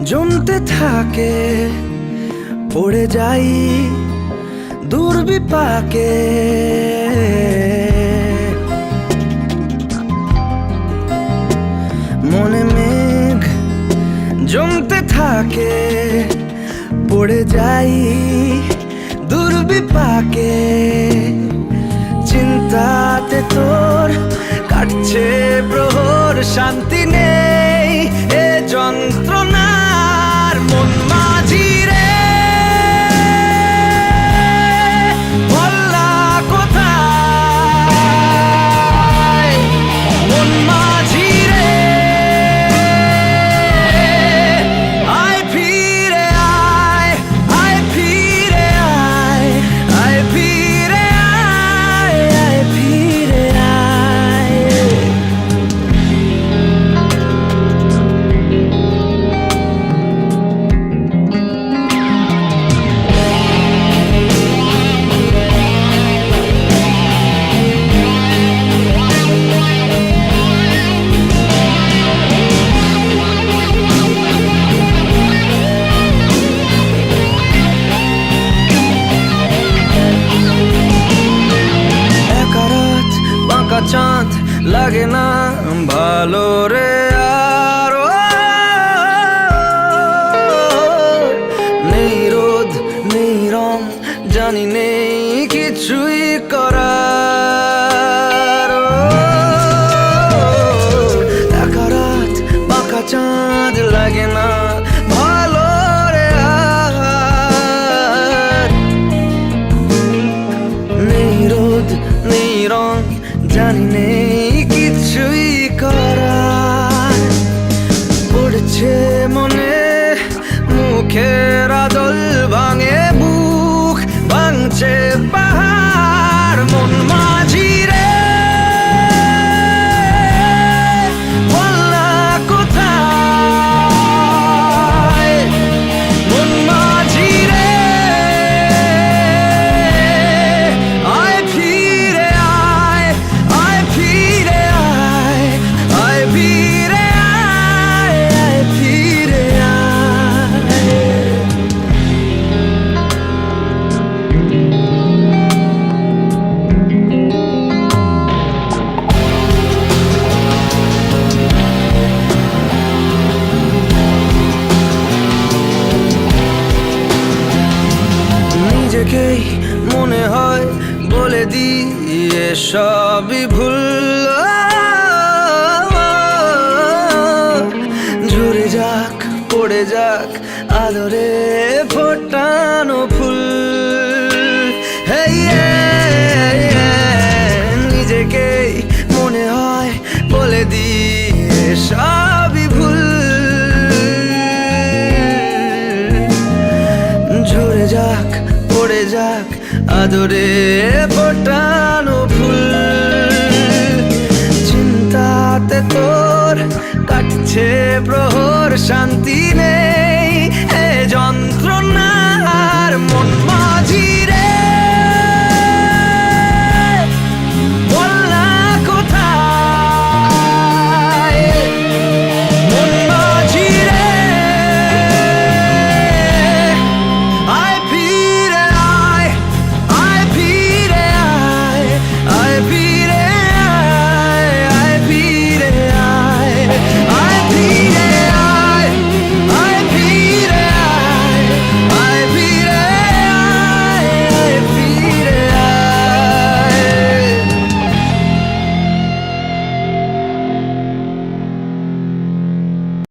জমতে থাকে, পড়ে যাই দুর্বিপাকে। মনে মেঘ জমতে থাকে, পড়ে যাই দুর্বিপাকে। চিন্তাতে তোর কাটছে প্রহর, শান্তি নেই এ যন্ত্রণার। মন মাঝি রে বললা কোথায়, মন মাঝি রে আয় ফিরে আয়, আয় ফিরে আয়, আয় ফিরে আয়, আয় ফিরে আয়। চাঁদ লাগে না ভালো রে আর, নেই রোদ নেই রং, জানি নেই কিছুই করার। একা রাত বাঁকা চাঁদ লাগে না ভালো রে আর, নেই রোদ নেই রং, জানি নেই কিছুই করার। পড়ছে মনে মুখের আদল, ভাঙে বুক ভাঙছে পাহাড়। মন মাঝি রে বললা কোথায়, মন মাঝি রে আয় ফিরে আয়, আয় ফিরে আয়, আয় ফিরে আয়, আয় ফিরে আয়। নিজেকেই মনে হয় বলে দিয়ে সবই ভুল, ঝরে যাক পড়ে যাক আদরে ফোটানো ফুল। নিজেকেই মনে হয় বলে দিয়ে সবই ভুল, ঝরে যাক পড়ে যাক আদরে ফোটানো ফুল। চিন্তাতে তোর কাটছে প্রহর, শান্তি নেই এ যন্ত্রণা।